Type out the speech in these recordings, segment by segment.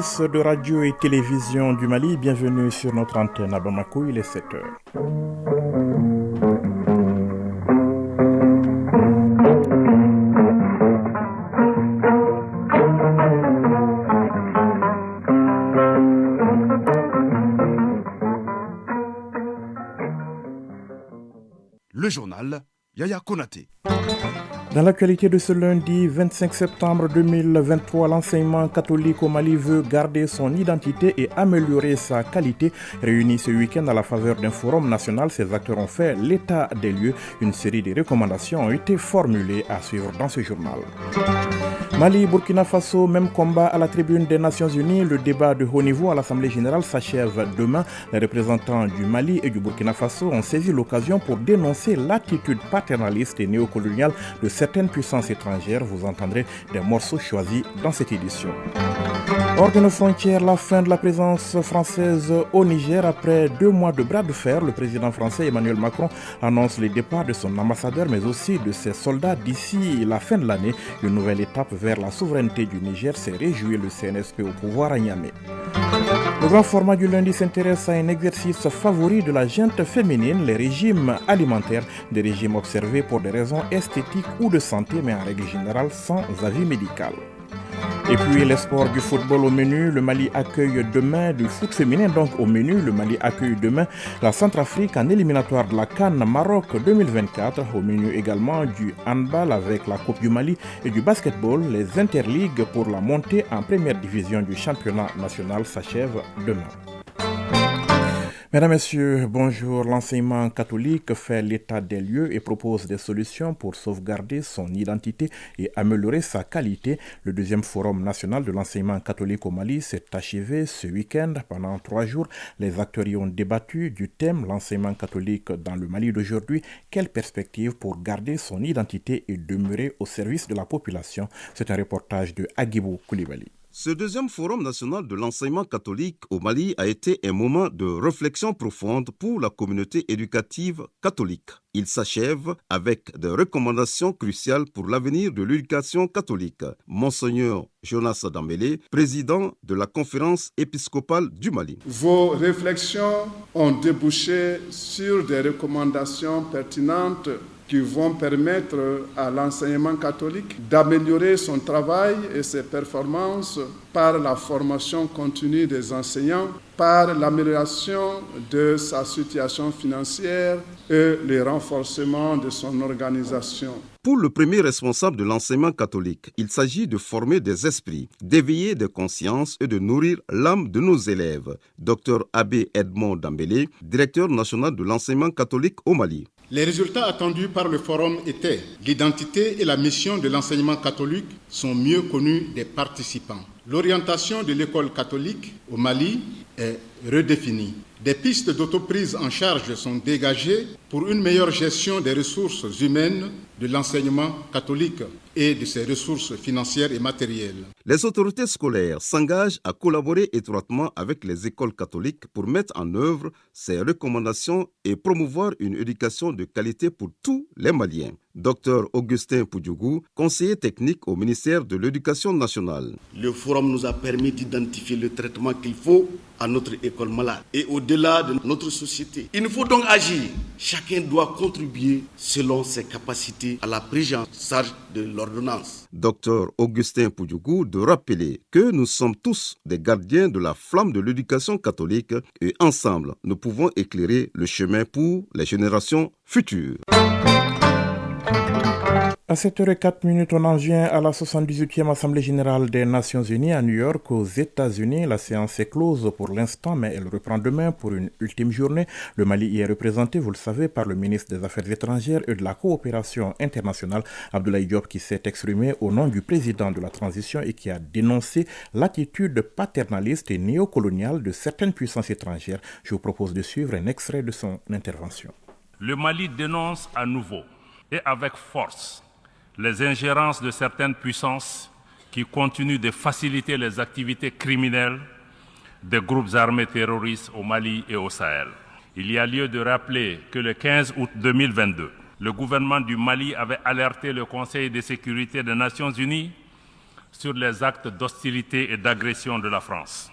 Service de radio et télévision du Mali, bienvenue sur notre antenne à Bamako, il est 7h. Le journal Yaya Konaté. Dans l'actualité de ce lundi 25 septembre 2023, l'enseignement catholique au Mali veut garder son identité et améliorer sa qualité. Réunis ce week-end à la faveur d'un forum national, ces acteurs ont fait l'état des lieux. Une série de recommandations ont été formulées à suivre dans ce journal. Mali, Burkina Faso, même combat à la tribune des Nations Unies. Le débat de haut niveau à l'Assemblée générale s'achève demain. Les représentants du Mali et du Burkina Faso ont saisi l'occasion pour dénoncer l'attitude paternaliste et néocoloniale de certaines puissances étrangères. Vous entendrez des morceaux choisis dans cette édition. Hors de nos frontières, la fin de la présence française au Niger. Après 2 mois de bras de fer, le président français Emmanuel Macron annonce le départ de son ambassadeur, mais aussi de ses soldats d'ici la fin de l'année. Une nouvelle étape vers la souveraineté du Niger s'est réjoui le CNSP au pouvoir à Niamey. Le grand format du lundi s'intéresse à un exercice favori de la gente féminine, les régimes alimentaires, des régimes observés pour des raisons esthétiques ou de santé, mais en règle générale sans avis médical. Et puis les sports du football au menu, le Mali accueille demain du foot féminin, donc au menu, le Mali accueille demain la Centrafrique en éliminatoire de la CAN Maroc 2024, au menu également du handball avec la Coupe du Mali et du basketball. Les interligues pour la montée en première division du championnat national s'achèvent demain. Mesdames, Messieurs, bonjour. L'enseignement catholique fait l'état des lieux et propose des solutions pour sauvegarder son identité et améliorer sa qualité. Le deuxième forum national de l'enseignement catholique au Mali s'est achevé ce week-end. Pendant 3 jours, les acteurs y ont débattu du thème l'enseignement catholique dans le Mali d'aujourd'hui. Quelle perspective pour garder son identité et demeurer au service de la population? C'est un reportage de Agibou Koulibaly. Ce deuxième forum national de l'enseignement catholique au Mali a été un moment de réflexion profonde pour la communauté éducative catholique. Il s'achève avec des recommandations cruciales pour l'avenir de l'éducation catholique. Monseigneur Jonas Dambélé, président de la conférence épiscopale du Mali. Vos réflexions ont débouché sur des recommandations pertinentes qui vont permettre à l'enseignement catholique d'améliorer son travail et ses performances par la formation continue des enseignants, par l'amélioration de sa situation financière et le renforcement de son organisation. Pour le premier responsable de l'enseignement catholique, il s'agit de former des esprits, d'éveiller des consciences et de nourrir l'âme de nos élèves. Dr Abbé Edmond Dambélé, directeur national de l'enseignement catholique au Mali. Les résultats attendus par le forum étaient l'identité et la mission de l'enseignement catholique sont mieux connus des participants. L'orientation de l'école catholique au Mali est redéfinie. Des pistes d'autoprise en charge sont dégagées pour une meilleure gestion des ressources humaines de l'enseignement catholique et de ses ressources financières et matérielles. Les autorités scolaires s'engagent à collaborer étroitement avec les écoles catholiques pour mettre en œuvre ces recommandations et promouvoir une éducation de qualité pour tous les Maliens. Dr Augustin Poudjougou, conseiller technique au ministère de l'Éducation nationale. Le forum nous a permis d'identifier le traitement qu'il faut à notre école malade et au-delà de notre société. Il nous faut donc agir. Chacun doit contribuer selon ses capacités à la prise en charge de l'ordonnance. Dr Augustin Poudjougou de rappeler que nous sommes tous des gardiens de la flamme de l'éducation catholique et ensemble, nous pouvons éclairer le chemin pour les générations futures. À 7h04, on en vient à la 78e Assemblée générale des Nations Unies à New York, aux États-Unis. La séance est close pour l'instant, mais elle reprend demain pour une ultime journée. Le Mali y est représenté, vous le savez, par le ministre des Affaires étrangères et de la coopération internationale, Abdoulaye Diop, qui s'est exprimé au nom du président de la transition et qui a dénoncé l'attitude paternaliste et néocoloniale de certaines puissances étrangères. Je vous propose de suivre un extrait de son intervention. Le Mali dénonce à nouveau et avec force les ingérences de certaines puissances qui continuent de faciliter les activités criminelles des groupes armés terroristes au Mali et au Sahel. Il y a lieu de rappeler que le 15 août 2022, le gouvernement du Mali avait alerté le Conseil de sécurité des Nations Unies sur les actes d'hostilité et d'agression de la France.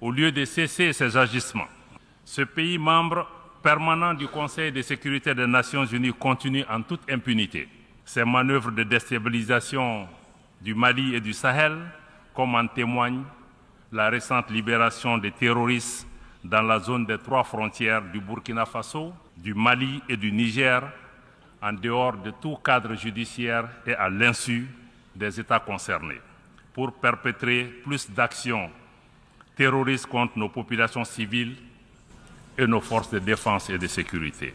Au lieu de cesser ces agissements, ce pays membre permanent du Conseil de sécurité des Nations Unies continue en toute impunité ces manœuvres de déstabilisation du Mali et du Sahel, comme en témoigne la récente libération des terroristes dans la zone des 3 frontières du Burkina Faso, du Mali et du Niger, en dehors de tout cadre judiciaire et à l'insu des États concernés, pour perpétrer plus d'actions terroristes contre nos populations civiles et nos forces de défense et de sécurité.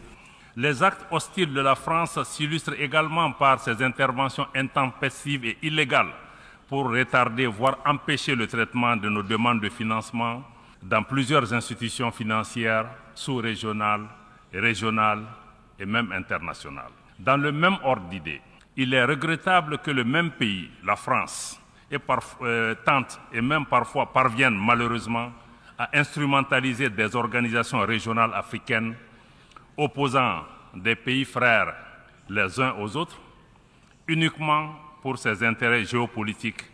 Les actes hostiles de la France s'illustrent également par ses interventions intempestives et illégales pour retarder, voire empêcher le traitement de nos demandes de financement dans plusieurs institutions financières sous-régionales, régionales et même internationales. Dans le même ordre d'idées, il est regrettable que le même pays, la France, tente et même parfois parvienne malheureusement à instrumentaliser des organisations régionales africaines opposant des pays frères les uns aux autres, uniquement pour ses intérêts géopolitiques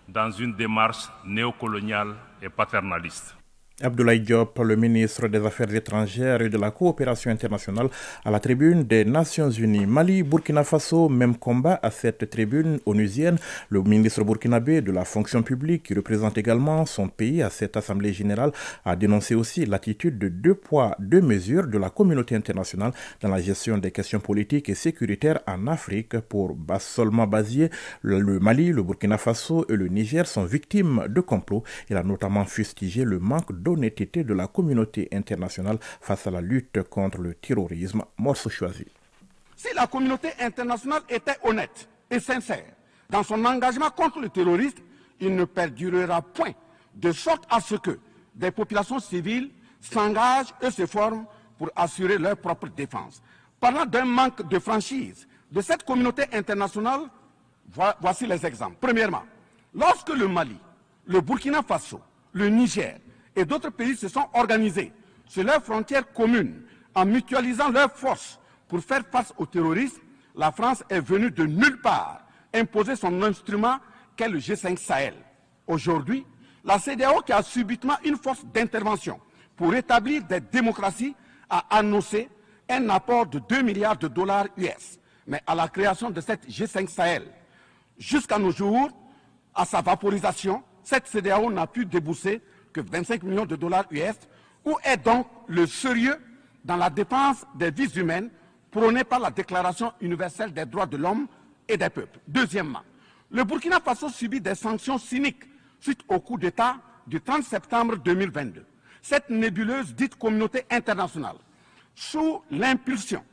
dans une démarche néocoloniale et paternaliste. Abdoulaye Diop, le ministre des Affaires étrangères et de la coopération internationale, à la tribune des Nations Unies. Mali, Burkina Faso, même combat à cette tribune onusienne. Le ministre burkinabé de la fonction publique, qui représente également son pays à cette assemblée générale, a dénoncé aussi l'attitude de 2 poids, 2 mesures de la communauté internationale dans la gestion des questions politiques et sécuritaires en Afrique. Pour seulement basier, le Mali, le Burkina Faso et le Niger sont victimes de complots. Il a notamment fustigé le manque d'honnêteté de la communauté internationale face à la lutte contre le terrorisme. Morceau choisi. Si la communauté internationale était honnête et sincère dans son engagement contre le terrorisme, il ne perdurera point, de sorte à ce que des populations civiles s'engagent et se forment pour assurer leur propre défense. Parlant d'un manque de franchise de cette communauté internationale, voici les exemples. Premièrement, lorsque le Mali, le Burkina Faso, le Niger et d'autres pays se sont organisés sur leurs frontières communes en mutualisant leurs forces pour faire face au terrorisme, la France est venue de nulle part imposer son instrument qu'est le G5 Sahel. Aujourd'hui, la CEDEAO, qui a subitement une force d'intervention pour rétablir des démocraties, a annoncé un apport de 2 milliards de dollars US. Mais à la création de cette G5 Sahel, jusqu'à nos jours, à sa vaporisation, cette CEDEAO n'a pu débourser que 25 millions de dollars US. Où est donc le sérieux dans la défense des vies humaines prônée par la Déclaration universelle des droits de l'homme et des peuples? Deuxièmement, le Burkina Faso subit des sanctions cyniques suite au coup d'État du 30 septembre 2022. Cette nébuleuse dite communauté internationale, sous l'impulsion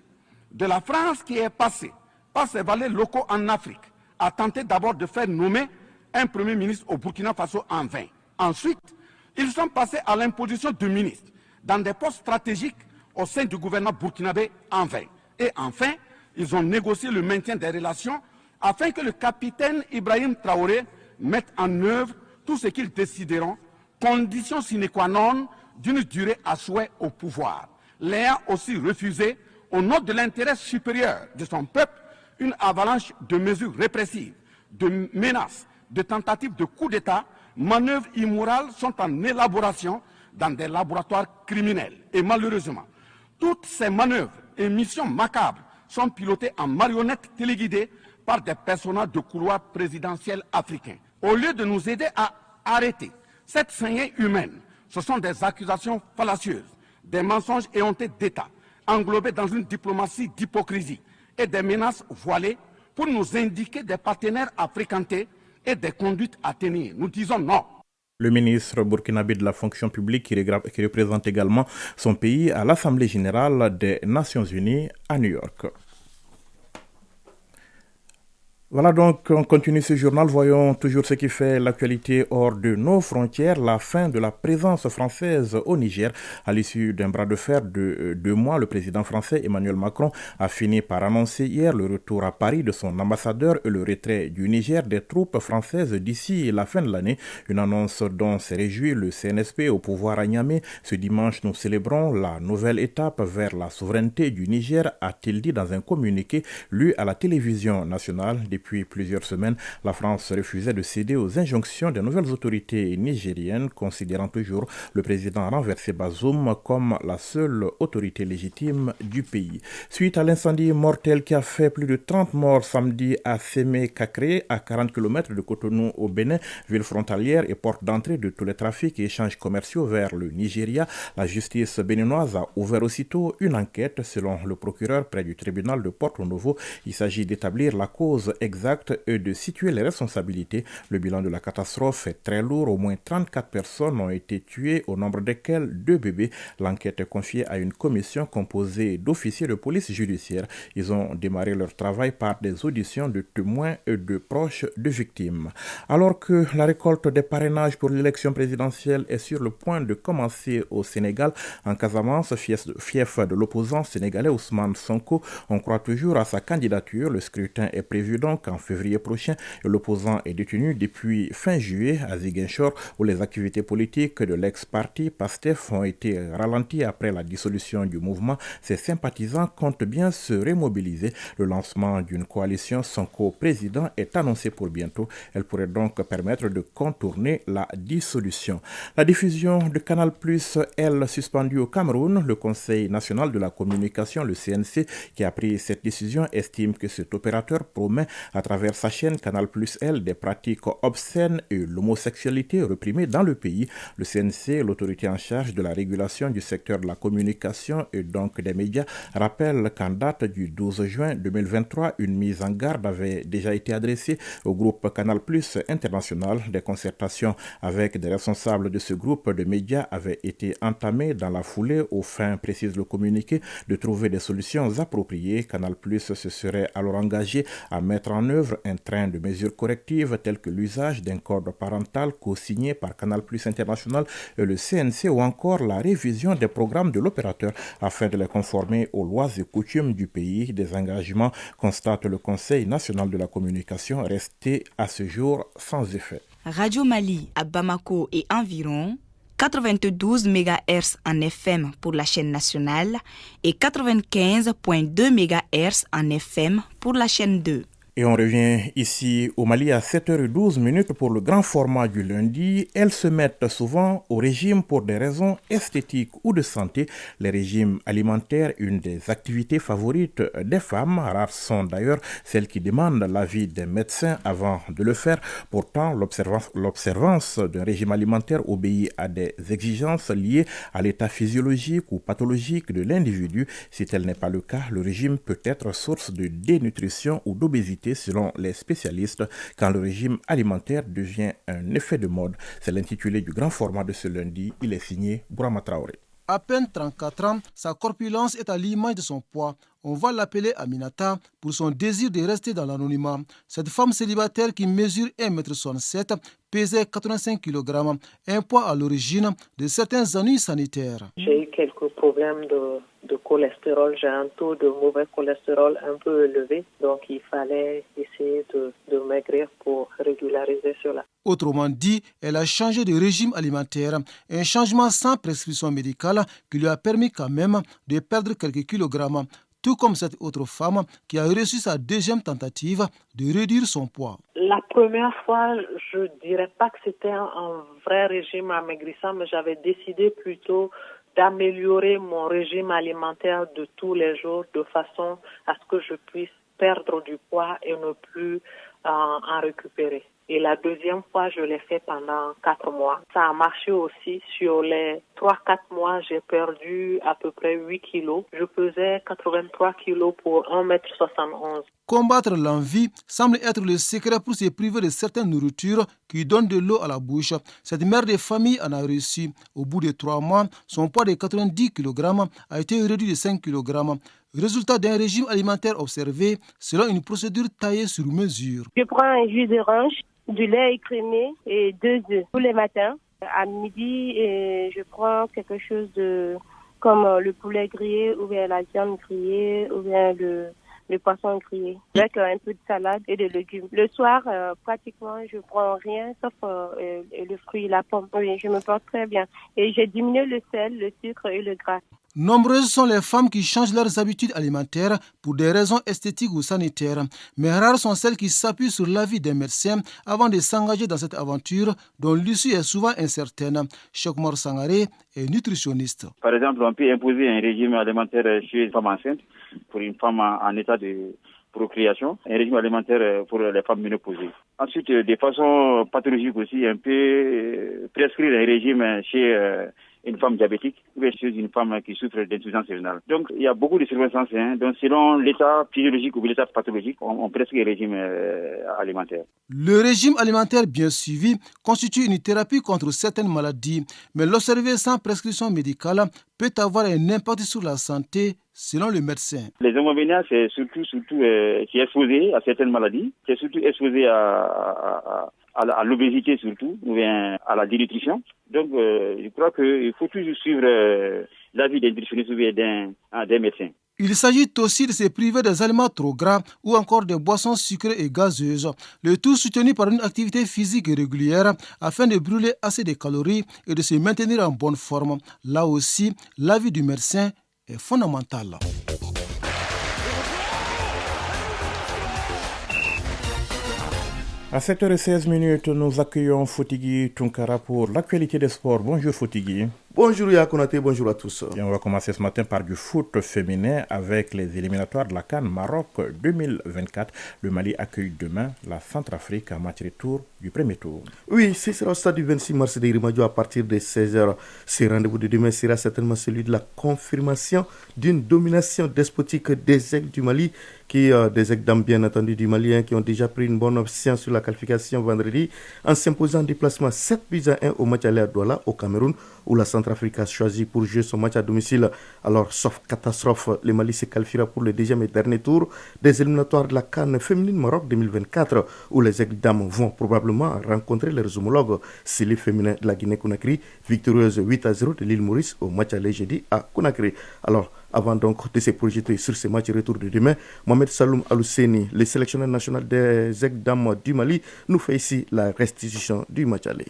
de la France qui est passée par ses valets locaux en Afrique, a tenté d'abord de faire nommer un premier ministre au Burkina Faso en vain. Ensuite, ils sont passés à l'imposition de ministres dans des postes stratégiques au sein du gouvernement burkinabé en vain. Et enfin, ils ont négocié le maintien des relations afin que le capitaine Ibrahim Traoré mette en œuvre tout ce qu'ils décideront, condition sine qua non d'une durée à souhait au pouvoir. L'ayant aussi refusé, au nom de l'intérêt supérieur de son peuple, une avalanche de mesures répressives, de menaces, de tentatives de coup d'État, manœuvres immorales sont en élaboration dans des laboratoires criminels. Et malheureusement, toutes ces manœuvres et missions macabres sont pilotées en marionnettes téléguidées par des personnages de couloir présidentiel africains. Au lieu de nous aider à arrêter cette saignée humaine, ce sont des accusations fallacieuses, des mensonges éhontés d'État, englobés dans une diplomatie d'hypocrisie et des menaces voilées pour nous indiquer des partenaires à fréquenter et des conduites à tenir. Nous disons non. Le ministre burkinabé de la fonction publique qui représente également son pays à l'Assemblée générale des Nations Unies à New York. Voilà donc, on continue ce journal. Voyons toujours ce qui fait l'actualité hors de nos frontières. La fin de la présence française au Niger. À l'issue d'un bras de fer de 2 mois, le président français Emmanuel Macron a fini par annoncer hier le retour à Paris de son ambassadeur et le retrait du Niger des troupes françaises d'ici la fin de l'année. Une annonce dont s'est réjoui le CNSP au pouvoir à Niamey. Ce dimanche, nous célébrons la nouvelle étape vers la souveraineté du Niger, a-t-il dit dans un communiqué lu à la télévision nationale. Depuis plusieurs semaines, la France refusait de céder aux injonctions des nouvelles autorités nigériennes, considérant toujours le président renversé Bazoum comme la seule autorité légitime du pays. Suite à l'incendie mortel qui a fait plus de 30 morts samedi à Sémé-Kakré, à 40 km de Cotonou au Bénin, ville frontalière et porte d'entrée de tous les trafics et échanges commerciaux vers le Nigeria, la justice béninoise a ouvert aussitôt une enquête selon le procureur près du tribunal de Porto-Novo. Il s'agit d'établir la cause exacte et de situer les responsabilités. Le bilan de la catastrophe est très lourd. Au moins 34 personnes ont été tuées, au nombre desquelles 2 bébés. L'enquête est confiée à une commission composée d'officiers de police judiciaire. Ils ont démarré leur travail par des auditions de témoins et de proches de victimes. Alors que la récolte des parrainages pour l'élection présidentielle est sur le point de commencer au Sénégal, en Casamance, fief de l'opposant sénégalais Ousmane Sonko, on croit toujours à sa candidature. Le scrutin est prévu donc en février prochain. L'opposant est détenu depuis fin juillet à Ziguinchor, où les activités politiques de l'ex-parti PASTEF ont été ralenties après la dissolution du mouvement. Ses sympathisants comptent bien se remobiliser. Le lancement d'une coalition Sonko-président est annoncé pour bientôt. Elle pourrait donc permettre de contourner la dissolution. La diffusion de Canal+, elle, suspendue au Cameroun, le Conseil national de la communication, le CNC, qui a pris cette décision, estime que cet opérateur promet à travers sa chaîne Canal+, elle, des pratiques obscènes et l'homosexualité réprimée dans le pays. Le CNC, l'autorité en charge de la régulation du secteur de la communication et donc des médias, rappelle qu'en date du 12 juin 2023, une mise en garde avait déjà été adressée au groupe Canal+ International. Des concertations avec des responsables de ce groupe de médias avaient été entamées dans la foulée aux fins, précise le communiqué, de trouver des solutions appropriées. Canal+ se serait alors engagé à mettre en œuvre un train de mesures correctives telles que l'usage d'un code parental co-signé par Canal+ International et le CNC, ou encore la révision des programmes de l'opérateur afin de les conformer aux lois et coutumes du pays. Des engagements, constate le Conseil national de la communication, restés à ce jour sans effet. Radio Mali à Bamako et environ, 92 MHz en FM pour la chaîne nationale et 95.2 MHz en FM pour la chaîne 2. Et on revient ici au Mali à 7h12 pour le grand format du lundi. Elles se mettent souvent au régime pour des raisons esthétiques ou de santé. Les régimes alimentaires, une des activités favorites des femmes. Rares sont d'ailleurs celles qui demandent l'avis des médecins avant de le faire. Pourtant, l'observance d'un régime alimentaire obéit à des exigences liées à l'état physiologique ou pathologique de l'individu. Si tel n'est pas le cas, le régime peut être source de dénutrition ou d'obésité, selon les spécialistes, quand le régime alimentaire devient un effet de mode. C'est l'intitulé du grand format de ce lundi. Il est signé Bourama Traoré. À peine 34 ans, sa corpulence est à l'image de son poids. On va l'appeler Aminata pour son désir de rester dans l'anonymat. Cette femme célibataire qui mesure 1,67 m pesait 85 kg, un poids à l'origine de certains ennuis sanitaires. J'ai eu quelques problèmes de cholestérol. J'ai un taux de mauvais cholestérol un peu élevé, donc il fallait essayer de maigrir pour régulariser cela. Autrement dit, elle a changé de régime alimentaire, un changement sans prescription médicale qui lui a permis quand même de perdre quelques kilogrammes, tout comme cette autre femme qui a reçu sa deuxième tentative de réduire son poids. La première fois, je ne dirais pas que c'était un vrai régime amaigrissant, mais j'avais décidé plutôt d'améliorer mon régime alimentaire de tous les jours de façon à ce que je puisse perdre du poids et ne plus en récupérer. Et la deuxième fois, je l'ai fait pendant 4 mois. Ça a marché aussi. Sur les 3-4 mois, j'ai perdu à peu près 8 kilos. Je pesais 83 kilos pour 1,71 m. Combattre l'envie semble être le secret pour se priver de certaines nourritures qui donnent de l'eau à la bouche. Cette mère de famille en a réussi. Au bout de 3 mois, son poids de 90 kg a été réduit de 5 kg. Résultat d'un régime alimentaire observé selon une procédure taillée sur mesure. Je prends un jus d'orange, du lait écrémé et 2 œufs tous les matins. À midi, je prends quelque chose comme le poulet grillé ou bien la viande grillée ou bien le poisson grillé avec un peu de salade et de légumes. Le soir, pratiquement, je prends rien sauf le fruit, la pomme. Oui, je me porte très bien. Et j'ai diminué le sel, le sucre et le gras. Nombreuses sont les femmes qui changent leurs habitudes alimentaires pour des raisons esthétiques ou sanitaires, mais rares sont celles qui s'appuient sur l'avis des médecins avant de s'engager dans cette aventure dont l'issue est souvent incertaine. Chokmor Sangaré est nutritionniste. Par exemple, on peut imposer un régime alimentaire chez une femme enceinte, pour une femme en état de procréation, un régime alimentaire pour les femmes ménopausées. Ensuite, de façon pathologique aussi, on peut prescrire un régime chez une femme diabétique ou chez une femme qui souffre d'insuffisance rénale. Donc, il y a beaucoup de circonstances. Donc, selon l'état physiologique ou l'état pathologique, on prescrit un régime alimentaire. Le régime alimentaire bien suivi constitue une thérapie contre certaines maladies, mais l'observer sans prescription médicale peut avoir un impact sur la santé, selon le médecin. Les inconvénients, c'est surtout qui est exposé à certaines maladies, qui est surtout exposé à l'obésité surtout, ou bien à la dénutrition. Donc, je crois qu'il faut toujours suivre l'avis des nutritionnistes ou bien des médecins. Il s'agit aussi de se priver des aliments trop gras ou encore des boissons sucrées et gazeuses. Le tout soutenu par une activité physique régulière afin de brûler assez de calories et de se maintenir en bonne forme. Là aussi, l'avis du médecin est fondamental. À 7h16, nous accueillons Fotigui Tunkara pour l'actualité des sports. Bonjour Fotigui. Bonjour Yakonate, bonjour à tous. Et on va commencer ce matin par du foot féminin avec les éliminatoires de la CAN Maroc 2024. Le Mali accueille demain la Centrafrique à match retour du premier tour. Oui, ce sera au stade du 26 mars de Rimadio à partir de 16h. Ce rendez-vous de demain sera certainement celui de la confirmation d'une domination despotique des aigles du Mali, des aigles d'âme bien entendu du Mali, qui ont déjà pris une bonne option sur la qualification vendredi en s'imposant en déplacement 7-1 au match aller à Douala au Cameroun, où la Centrafrique a choisi pour jouer son match à domicile. Alors, sauf catastrophe, le Mali se qualifiera pour le deuxième et dernier tour des éliminatoires de la CAN féminine Maroc 2024, où les aigles dames vont probablement rencontrer leurs homologues, c'est les féminins de la Guinée-Conakry, victorieuse 8-0 de l'île Maurice au match aller jeudi à Conakry. Alors, avant donc de se projeter sur ce match retour de demain, Mohamed Saloum Alousseni, le sélectionneur national des aigles dames du Mali, nous fait ici la restitution du match aller.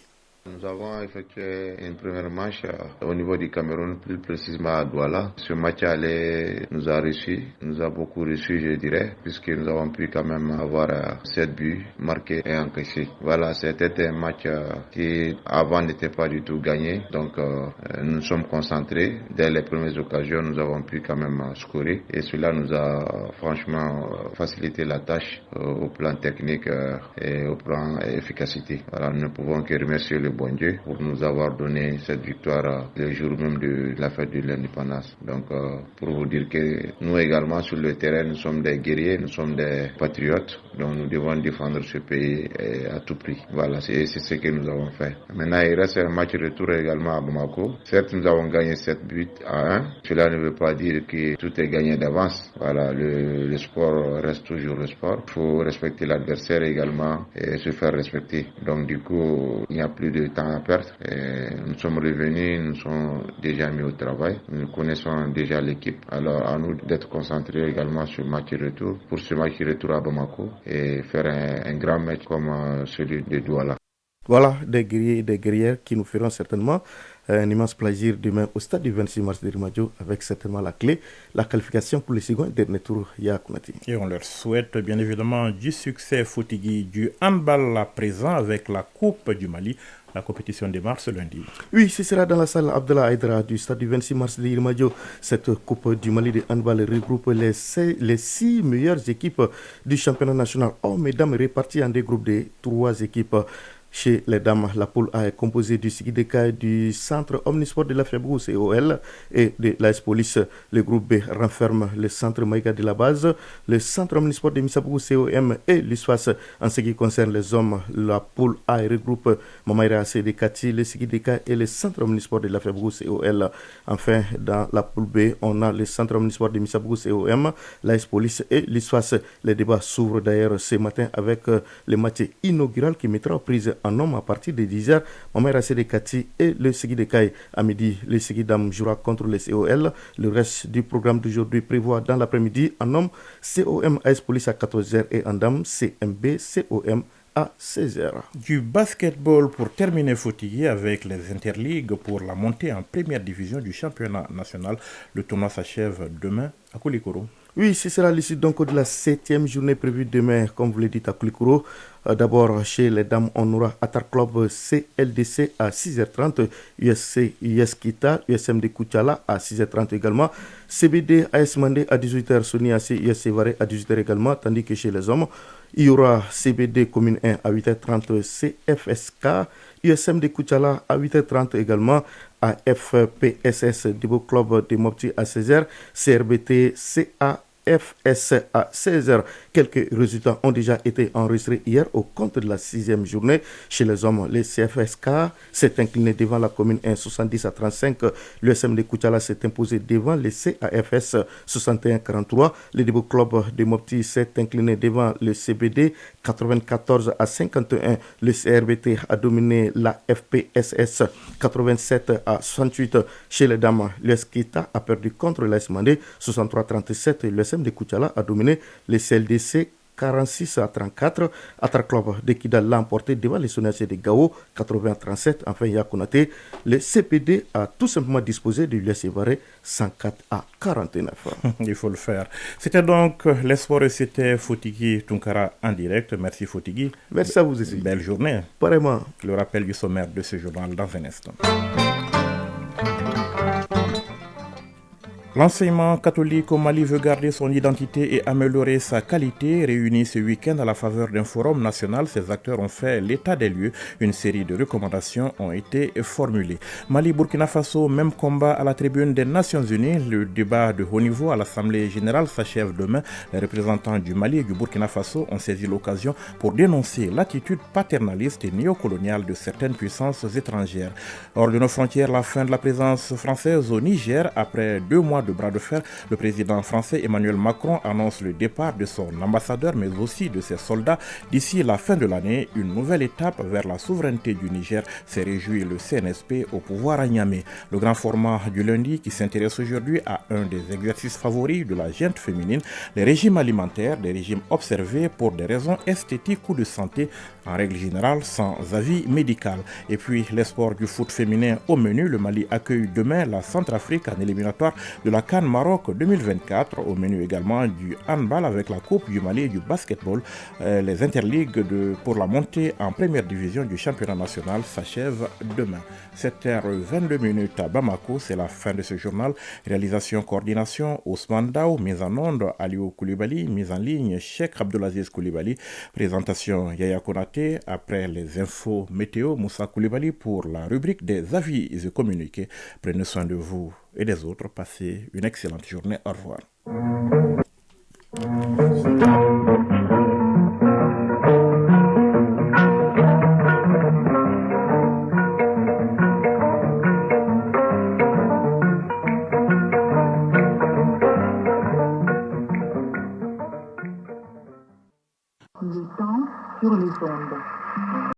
Nous avons effectué une première match au niveau du Cameroun, plus précisément à Douala. Ce match aller nous a beaucoup reçu, je dirais, puisque nous avons pu quand même avoir 7 buts marqués et encaissés. Voilà, c'était un match qui avant n'était pas du tout gagné, donc nous sommes concentrés. Dès les premières occasions, nous avons pu quand même scorer et cela nous a franchement facilité la tâche au plan technique et au plan efficacité. Voilà, nous ne pouvons que remercier le bon Dieu pour nous avoir donné cette victoire le jour même de la fête de l'indépendance. Donc pour vous dire que nous également sur le terrain, nous sommes des guerriers, nous sommes des patriotes, donc nous devons défendre ce pays à tout prix. Voilà, c'est ce que nous avons fait. Maintenant, il reste un match retour également à Bamako. Certes, nous avons gagné 7-1. Cela ne veut pas dire que tout est gagné d'avance. Voilà, le sport reste toujours le sport. Il faut respecter l'adversaire également et se faire respecter. Donc du coup, il n'y a plus de temps à perdre. Nous sommes revenus, nous sommes déjà mis au travail. Nous connaissons déjà l'équipe. Alors à nous d'être concentrés également sur le match retour, pour ce match retour à Bamako et faire un grand match comme celui de Douala. Voilà, des guerriers et des guerrières qui nous feront certainement un immense plaisir demain au stade du 26 mars de Rimadio avec certainement la clé, la qualification pour le second et dernier tour Yakunati. Et on leur souhaite bien évidemment du succès Fotigui du handball à présent avec la Coupe du Mali. La compétition démarre ce lundi. Oui, ce sera dans la salle Abdallah Aïdra du stade du 26 mars de Rimadio. Cette Coupe du Mali de handball regroupe les 6 meilleures équipes du championnat national hommes et dames réparties en des groupes de 3 équipes. Chez les dames, la poule A est composée du Sigideka, du centre omnisport de la Febroux COL et de l'AS Police. Le groupe B renferme le centre Maïga de la base, le centre omnisport de Misabou COM et l'USFAS. En ce qui concerne les hommes, la poule A regroupe Mamaïra AC de Kati, le Sigideka et le centre omnisport de la Febroux COL. Enfin, dans la poule B, on a le centre omnisport de Misabou COM, l'AS Police et l'USFAS. Les débats s'ouvrent d'ailleurs ce matin avec le match inaugural qui mettra aux prises en homme à partir de 10h, Mamera Sédekati et le Sigui de Kaye. À midi, le Sigui Dam jouera contre le COL. Le reste du programme d'aujourd'hui prévoit dans l'après-midi en homme COM AS Police à 14h et en dame CMB COM à 16h. Du basketball pour terminer Fotigi avec les interligues pour la montée en première division du championnat national. Le tournoi s'achève demain à Koulikoro. Oui, ce sera l'issue donc de la 7e journée prévue demain, comme vous le dites, à Koulikoro. D'abord, chez les dames, on aura Atar Club CLDC à 6h30, USC US Kita, USM de Koutiala à 6h30 également, CBD AS Mandé à 18h, Sony AC USC Varé à 18h également, tandis que chez les hommes, il y aura CBD Commune 1 à 8h30, CFSK, USM de Koutiala à 8h30 également, AFPSS Debo Club de Mopti à 16h, CRBT CAFS à 16h. Quelques résultats ont déjà été enregistrés hier au compte de la 6e journée. Chez les hommes, les CFSK s'est incliné devant la commune 1 70 à 35. L'USM de Koutiala s'est imposé devant les CAFS 61-43. Le Debo Club de Mopti s'est incliné devant le CBD 94 à 51. Le CRBT a dominé la FPSS 87 à 68. Chez les dames, l'USKITA a perdu contre l'AS Mandé 63-37. L'USM de Koutiala a dominé le CLDC 46 à 34. Atar Club de Kidal l'a emporté devant les Sonacés de Gao 80-37. Enfin, Yakounate, le CPD a tout simplement disposé de l'US Varé 104 à 49. Il faut le faire. C'était donc l'espoir et c'était Fotigi Tunkara en direct. Merci Fotigi. Merci à vous aussi. Belle journée. Pareillement. Le rappel du sommaire de ce journal dans un instant. L'enseignement catholique au Mali veut garder son identité et améliorer sa qualité. Réunis ce week-end à la faveur d'un forum national, ces acteurs ont fait l'état des lieux. Une série de recommandations ont été formulées. Mali-Burkina Faso, même combat à la tribune des Nations Unies. Le débat de haut niveau à l'Assemblée générale s'achève demain. Les représentants du Mali et du Burkina Faso ont saisi l'occasion pour dénoncer l'attitude paternaliste et néocoloniale de certaines puissances étrangères. Hors de nos frontières, la fin de la présence française au Niger après 2 mois de bras de fer, le président français Emmanuel Macron annonce le départ de son ambassadeur mais aussi de ses soldats d'ici la fin de l'année. Une nouvelle étape vers la souveraineté du Niger, s'est réjoui le CNSP au pouvoir à Niamey. Le grand format du lundi qui s'intéresse aujourd'hui à un des exercices favoris de la gente féminine, les régimes alimentaires, des régimes observés pour des raisons esthétiques ou de santé, en règle générale sans avis médical. Et puis les sports du foot féminin au menu, le Mali accueille demain la Centrafrique en éliminatoire de la CAN Maroc 2024. Au menu également du handball avec la Coupe du Mali et du basketball. Les interligues pour la montée en première division du championnat national s'achèvent demain. 7h22 à Bamako, c'est la fin de ce journal. Réalisation, coordination, Ousmane Dao, mise en onde, Aliou Koulibaly, mise en ligne, Cheikh Abdelaziz Koulibaly, présentation Yaya Konaté, après les infos météo, Moussa Koulibaly pour la rubrique des avis et communiqués. Prenez soin de vous et des autres. Passez une excellente journée. Au revoir. Le temps sur les ondes.